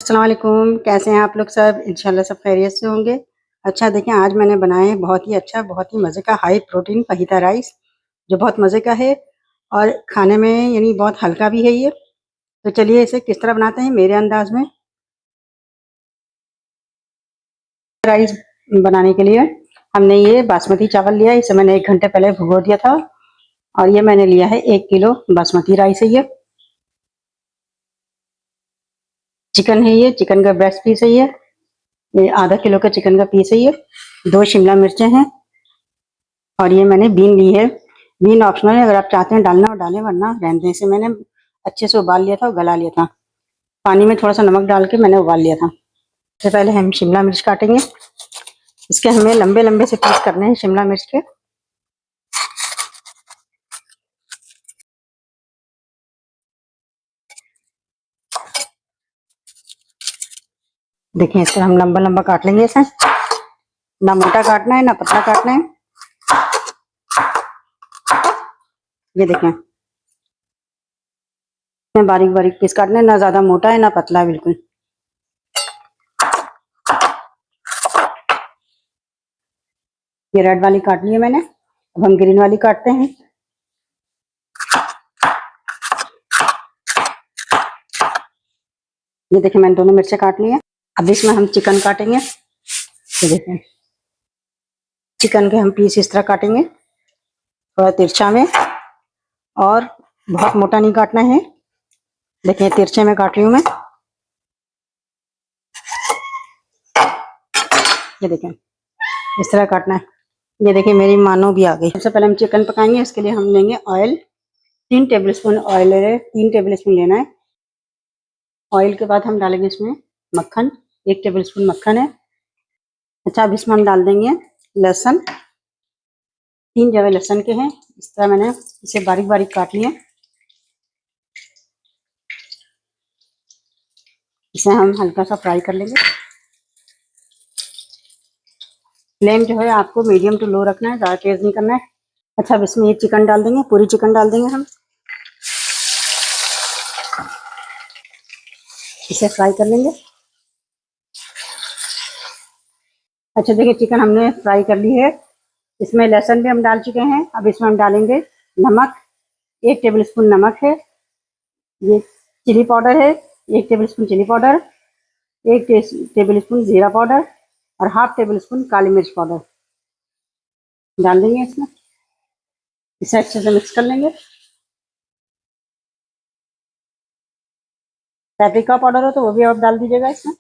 अस्सलाम वालेकुम, कैसे हैं आप लोग सब? इंशाल्लाह सब खैरियत से होंगे। अच्छा देखें, आज मैंने बनाया है बहुत ही अच्छा, बहुत ही मज़े का हाई प्रोटीन फहीता राइस, जो बहुत मज़े का है और खाने में यानी बहुत हल्का भी है ये। तो चलिए इसे किस तरह बनाते हैं मेरे अंदाज़ में। राइस बनाने के लिए हमने ये बासमती चावल लिया है, इसे मैंने 1 घंटे पहले भिगो दिया था और ये मैंने लिया है 1 किलो बासमती राइस है ये। चिकन है ये, चिकन का ब्रेस्ट पीस है ये आधा किलो का चिकन का पीस है ये। 2 शिमला मिर्चें हैं और ये मैंने बीन ली है। बीन ऑप्शनल है, अगर आप चाहते हैं डालना और डालें, वरना रहने दें। इसे मैंने अच्छे से उबाल लिया था और गला लिया था। पानी में थोड़ा सा नमक डाल के मैंने उबाल लिया था। सबसे पहले हम शिमला मिर्च काटेंगे। इसके हमें लंबे लंबे से पीस करने हैं शिमला मिर्च के। देखिए इस तरह हम लंबा लंबा काट लेंगे इसे। ना मोटा काटना है ना पतला काटना है। ये देखें, बारीक बारीक पीस काटना है, ना ज्यादा मोटा है ना पतला है बिल्कुल। ये रेड वाली काट ली है मैंने, अब हम ग्रीन वाली काटते हैं। ये देखिए मैंने दोनों मिर्चें काट ली है। अब इसमें हम चिकन काटेंगे। ये देखें, चिकन के हम पीस इस तरह काटेंगे, थोड़ा तिरछा में, और बहुत मोटा नहीं काटना है। देखिए तिरछे में काट रही हूँ मैं। ये देखें इस तरह काटना है। ये देखिए मेरी मानो भी आ गई। सबसे पहले हम चिकन पकाएंगे, इसके लिए हम लेंगे ऑयल। 3 टेबलस्पून ऑयल ले रहे हैं, 3 टेबलस्पून लेना है। ऑयल के बाद हम डालेंगे इसमें मक्खन, 1 टेबलस्पून मक्खन है। अच्छा, अब इसमें हम डाल देंगे लहसुन। 3 जवे लहसुन के हैं, इस तरह मैंने इसे बारीक बारीक काट लिया। इसे हम हल्का सा फ्राई कर लेंगे। फ्लेम जो है आपको मीडियम टू लो रखना है, ज़्यादा तेज नहीं करना है। अच्छा, अब इसमें ये चिकन डाल देंगे, पूरी चिकन डाल देंगे हम। इसे फ्राई कर लेंगे। अच्छा देखिए, चिकन हमने फ्राई कर ली है। इसमें लहसुन भी हम डाल चुके हैं। अब इसमें हम डालेंगे नमक, 1 टेबलस्पून नमक है। ये चिली पाउडर है, 1 टेबलस्पून चिली पाउडर, 1 टेबलस्पून जीरा पाउडर और हाफ टेबलस्पून काली मिर्च पाउडर डाल देंगे इसमें। इसे अच्छे से मिक्स कर लेंगे। पेपरिका पाउडर हो तो वो भी आप डाल दीजिएगा इसमें।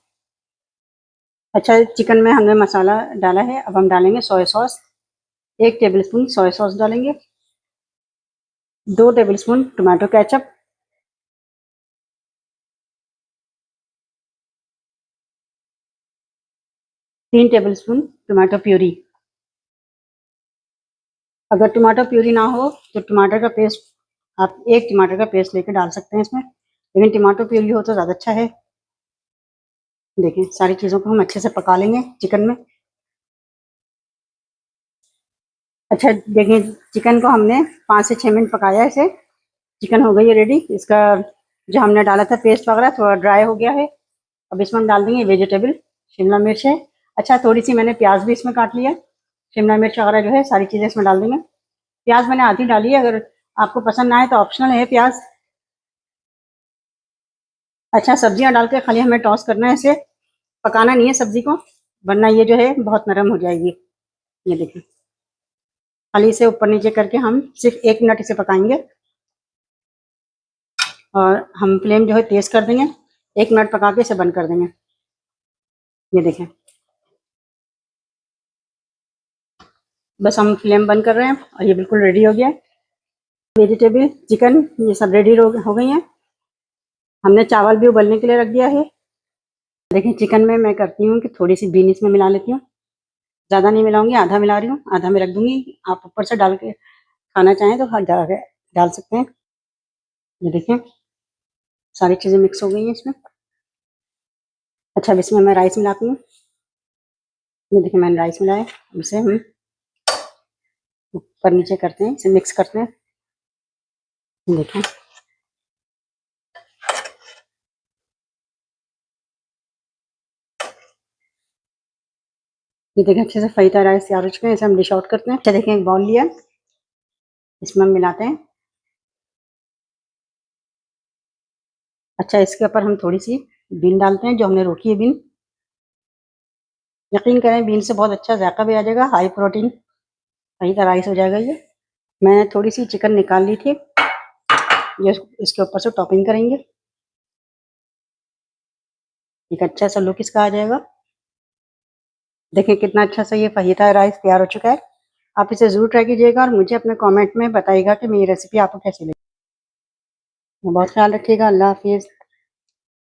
अच्छा, चिकन में हमने मसाला डाला है, अब हम डालेंगे soya sauce. 1 tablespoon soya sauce डालेंगे। 2 tablespoon tomato ketchup. 3 tablespoon tomato puree. अगर टमाटो प्यूरी ना हो तो टमाटर का पेस्ट, आप 1 टमाटर का पेस्ट लेके डाल सकते हैं इसमें, लेकिन टमाटो प्यूरी हो तो ज़्यादा अच्छा है। देखिए सारी चीज़ों को हम अच्छे से पका लेंगे चिकन में। अच्छा देखिए, चिकन को हमने 5 से 6 मिनट पकाया है इसे। चिकन हो गई है रेडी। इसका जो हमने डाला था पेस्ट वगैरह थोड़ा ड्राई हो गया है। अब इसमें हम डाल देंगे वेजिटेबल। शिमला मिर्च है। अच्छा, थोड़ी सी मैंने प्याज भी इसमें काट लिया। शिमला मिर्च वगैरह जो है सारी चीज़ें इसमें डाल देंगे। प्याज मैंने आधी डाली है, अगर आपको पसंद ना आए तो ऑप्शनल है प्याज। अच्छा, सब्जियां डाल के खाली हमें टॉस करना है, इसे पकाना नहीं है सब्जी को, वरना ये जो है बहुत नरम हो जाएगी। ये देखिए, खाली इसे ऊपर नीचे करके हम सिर्फ 1 मिनट इसे पकाएंगे और हम फ्लेम जो है तेज कर देंगे। 1 मिनट पका के इसे बंद कर देंगे। ये देखें, बस हम फ्लेम बंद कर रहे हैं और ये बिल्कुल रेडी हो गया है। वेजिटेबल, चिकन, ये सब रेडी हो गई हैं। हमने चावल भी उबलने के लिए रख दिया है। देखिए चिकन में मैं करती हूँ कि थोड़ी सी बीन इसमें मिला लेती हूँ। ज़्यादा नहीं मिलाऊंगी, आधा मिला रही हूँ, आधा में रख दूंगी। आप ऊपर से डाल के खाना चाहें तो डाल सकते हैं। ये देखिए सारी चीज़ें मिक्स हो गई हैं इसमें। अच्छा, अब इसमें मैं राइस मिलाती हूँ। ये देखिए मैंने राइस मिलाया। इसे हम ऊपर नीचे करते हैं, इसे मिक्स करते हैं। देखिए ये देखें अच्छे से फहीता राइस तैयार हो चुके हैं। इसे हम डिश आउट करते हैं। अच्छा देखें, एक बाउल लिया, इसमें हम मिलाते हैं। अच्छा, इसके ऊपर हम थोड़ी सी बीन डालते हैं, जो हमने रोकी है बीन। यकीन करें, बीन से बहुत अच्छा जायका भी आ जाएगा, हाई प्रोटीन फहीता राइस हो जाएगा ये। मैंने थोड़ी सी चिकन निकाल ली थी, ये इसके ऊपर से टॉपिंग करेंगे। एक अच्छा सा लुक इसका आ जाएगा। देखें कितना अच्छा सा ये फहीता राइस तैयार हो चुका है। आप इसे ज़रूर ट्राई कीजिएगा और मुझे अपने कमेंट में बताइएगा कि मेरी रेसिपी आपको कैसी लगी। बहुत ख्याल रखिएगा। अल्लाह हाफिज़।